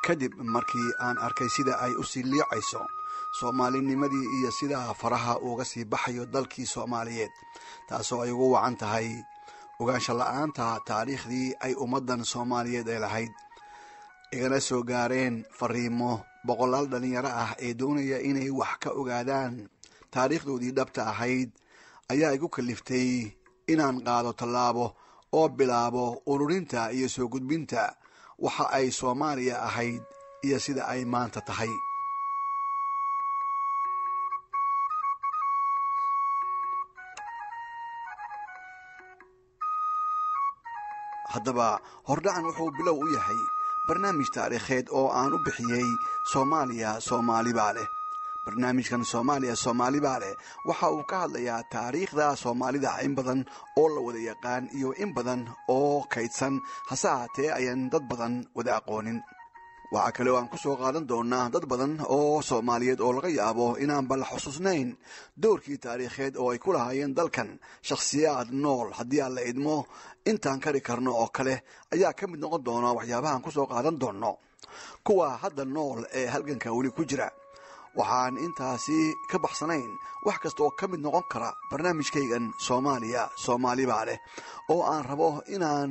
kadib markii aan arkay sida ay u sii liicayso soomaalinimadii iyo sida faraha uga sii baxayo dalkii Soomaaliyeed taasoo ay ugu wacan tahay ogaansho la'aanta taariikhdii ay ummadan Soomaaliyeed ay lahayd igana soo gaareen fariimo boqolaal dhalinyaro ah ee doonaya inay wax ka ogaadaan taariikhdoodii dhabta ahayd ayaa igu kaliftay inaan qaado tallaabo oo bilaabo ururinta iyo soo gudbinta waxa ay Soomaaliya ahayd iyo sida ay maanta tahay. haddaba hordhacan wuxuu bilow u yahay barnaamij taariikheed oo aan u bixiyey Soomaaliya Soomaali baa leh. barnaamijkan Soomaaliya Soomaali baa leh waxa uu ka hadlayaa taariikhda Soomaalida in badan oo la wada yaqaan iyo in badan oo kaydsan hase ahaatee ayaan dad badan wada aqoonin. waxa kale oo aan ku soo qaadan doonaa dad badan oo Soomaaliyeed oo laga yaabo inaan bal xusuusnayn doorkii taariikheed oo ay ku lahaayeen dalkan shakhsiyaad nool haddii aan la idmo intaan kari karno oo kale ayaa ka mid noqon doona waxyaabahan ku soo qaadan doono kuwa hadda nool ee halganka weli ku jira. waxaan intaasi ka baxsanayn wax kasta oo ka mid noqon kara barnaamijkaygan Soomaaliya Soomaali baa leh oo aan rabo inaan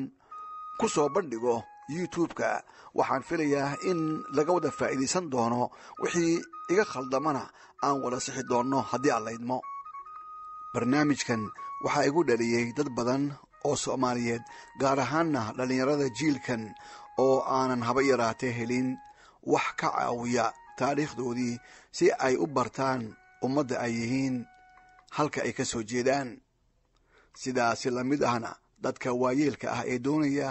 ku soo bandhigo YouTube-ka. waxaan filayaa in laga wada faa'iideysan doono wixii iga khaldamana aan wada sixi doono haddii aan la idmo. barnaamijkan waxaa igu dhaliyey dad badan oo Soomaaliyeed gaar ahaanna dhalinyarada jiilkan oo aanan haba yaraatee helin wax ka caawiya taariikhdoodii si ay u bartaan ummadda ay yihiin halka ay ka soo jeedaan. sidaasi la mid ahna dadka waayeelka ah ee doonaya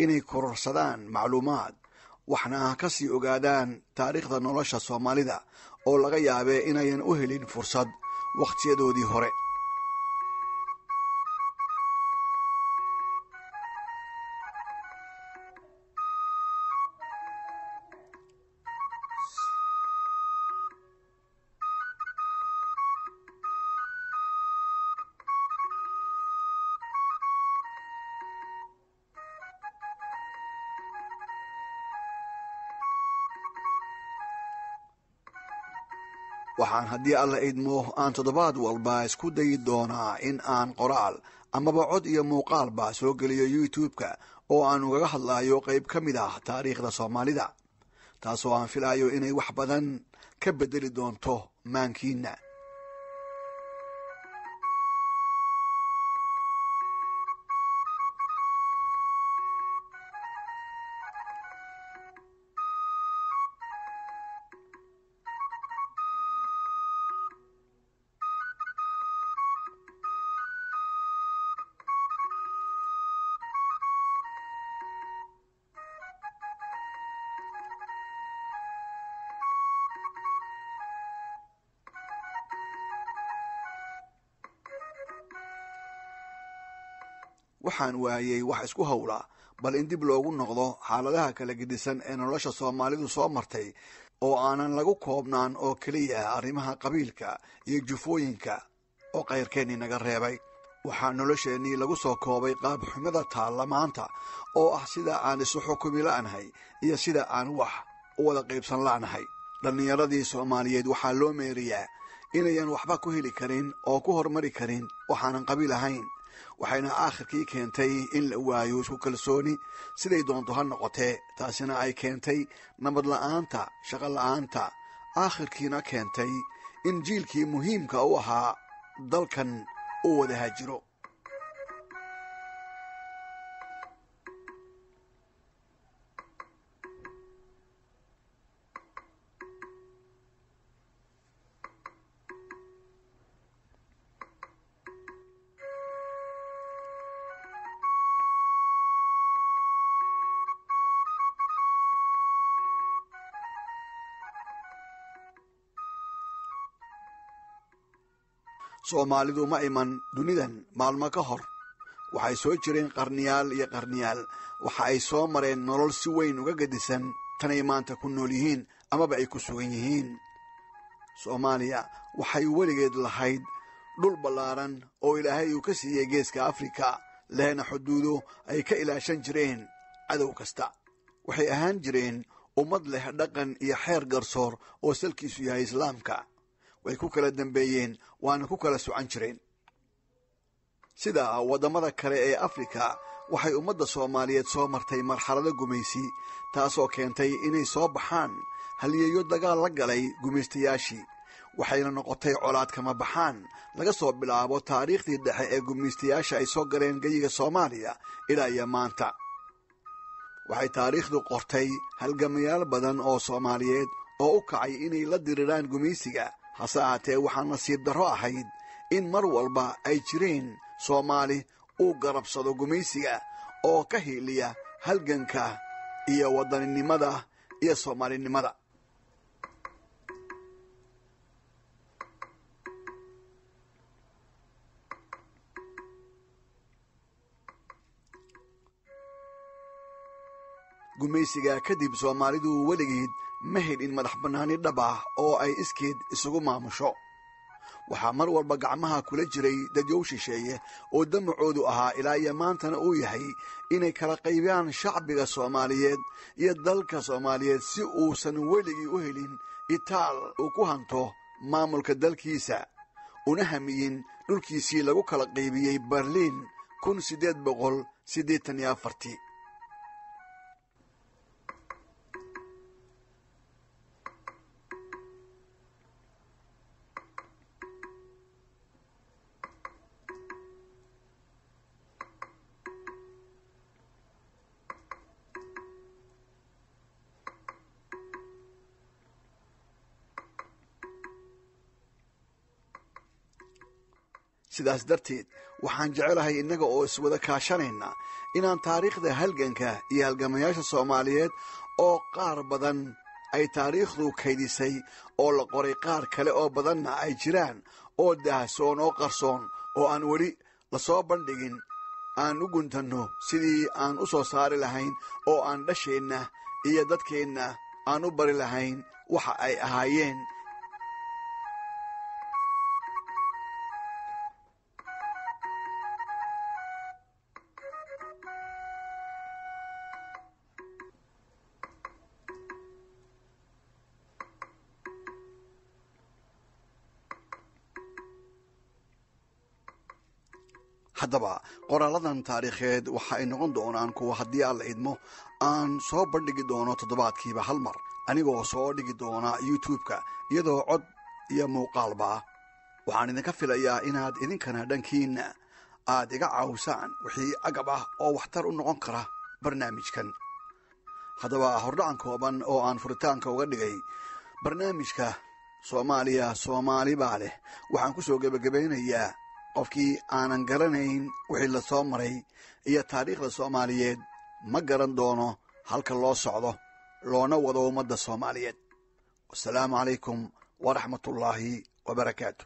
inay kororsadaan macluumaad waxna ka sii ogaadaan taariikhda nolosha Soomaalida oo laga yaabee inayan u helin fursad wakhtiyadoodii hore. waxaan haddii alla idmo aan toddobaad walba isku dayi doonaa in aan qoraal amaba cod iyo muuqaalba soo geliyo YouTube-ka oo aan ugaga hadlayo qayb ka mid ah taariikhda Soomaalida taasoo aan filayo inay wax badan ka bedeli doonto maankiina. waxaan waayay wax isku hawla bal in dib loogu noqdo xaaladaha kala gedisan ee nolosha Soomaalidu soo martay oo aanan lagu koobnaan oo kaliya arrimaha qabiilka iyo jufooyinka oo qayrkeeni naga reebay. waxaa nolosheenii lagu soo koobay qaab xumada taalla maanta oo ah sida aan isu xukumi la'nahay iyo sida aan wax u wada qaybsan la'nahay. dhallinyaradii Soomaaliyeed waxaa loo meeriyaa inayan waxba ku heli karin oo ku hormari karin waxaanan qabiil ahayn waxayna aakhirkii keentay in la waayo isku kalsooni siday doonto ha noqotee taasina ay keentay nabad la'aanta shaqo la'aanta aakhirkiina keentay in jiilkii muhiimka u ahaa dalkan uu wada haajiro. Soomaalidu ma iman dunidan maalmo ka hor waxay soo jireen qarniyaal iyo qarniyaal waxa ay soo mareen nolol si weyn uga gedisan tanay maanta ku nool yihiin amaba ay ku sugan yihiin. Soomaaliya waxay weligeed lahayd dhul ballaaran oo Ilaahay uu ka siiyey geeska Afrika lehna xuduudo ay ka ilaashan jireen cadow kasta. waxay ahaan jireen ummad leh dhaqan iyo xeer garsoor oo salkiisu yahay islaamka. way ku kala dambeeyeen waana ku kala socan jireen. sida waddamada kale ee Afrika waxay ummadda Soomaaliyeed soo martay marxalado gumaysi taasoo keentay inay soo baxaan halyeeyo dagaal la galay gumaystayaashii. waxayna noqotay colaad kama baxaan laga soo bilaabo taariikhdii dhexe ee gumaystayaasha ay soo galeen geyiga Soomaaliya ilaa iyo maanta. waxay taariikhdu qortay halgamayaal badan oo Soomaaliyeed oo u kacay inay la diriraan gumaysiga. hase ahaatee waxaa nasiib darro ahayd in mar walba ay jireen Soomaali uu garabsado gumaysiga oo ka hiiliya halganka iyo wadaninimada iyo Soomaalinimada. gumaysiga kadib Soomaalidu weligeed ma helin madax bannaani dhab ah oo ay iskeed isugu maamusho. waxaa mar walba gacmaha kula jiray dadyow shisheeye oo damacoodu ahaa ilaa iyo maantana uu yahay inay kala qaybiyaan shacbiga Soomaaliyeed iyo dalka Soomaaliyeed si uusan weligii u helin itaal uu ku hanto maamulka dalkiisa, una hamiyin dhulkiisii lagu kala qaybiyey Berliin 1884. sidaas darteed waxaan jecelahay innaga oo iswada kaashanayna inaan taariikhda halganka iyo halgamayaasha Soomaaliyeed oo qaar badan ay taariikhdu kaydisay oo la qoray qaar kale oo badanna ay jiraan oo daahsoon oo qarsoon oo aan weli la soo bandhigin aan u guntanno sidii aan u soo saari lahayn oo aan dhasheenna iyo dadkeenna aan u bari lahayn waxa ay ahaayeen. haddaba qoraaladan taariikheed waxa ay noqon doonaan kuwa haddii aan la idmo aan soo bandhigi doono toddobaadkiiba hal mar anigoo soo dhigi doona YouTube-ka iyadoo cod iyo muuqaalba. waxaan idinka filayaa inaad idinkana dhankiinna aad iga caawisaan wixii agab ah oo waxtar u noqon kara barnaamijkan. haddaba hordhacan kooban oo aan furitaanka uga dhigay barnaamijka Soomaaliya Soomaali baa leh waxaan ku soo gebagabaynayaa qofkii aanan garanayn wixii la soo maray iyo taariikhda Soomaaliyeed ma garan doono halka loo socdo loona wado ummadda Soomaaliyeed. wassalaamu calaykum waraxmatullaahi wabarakaatu.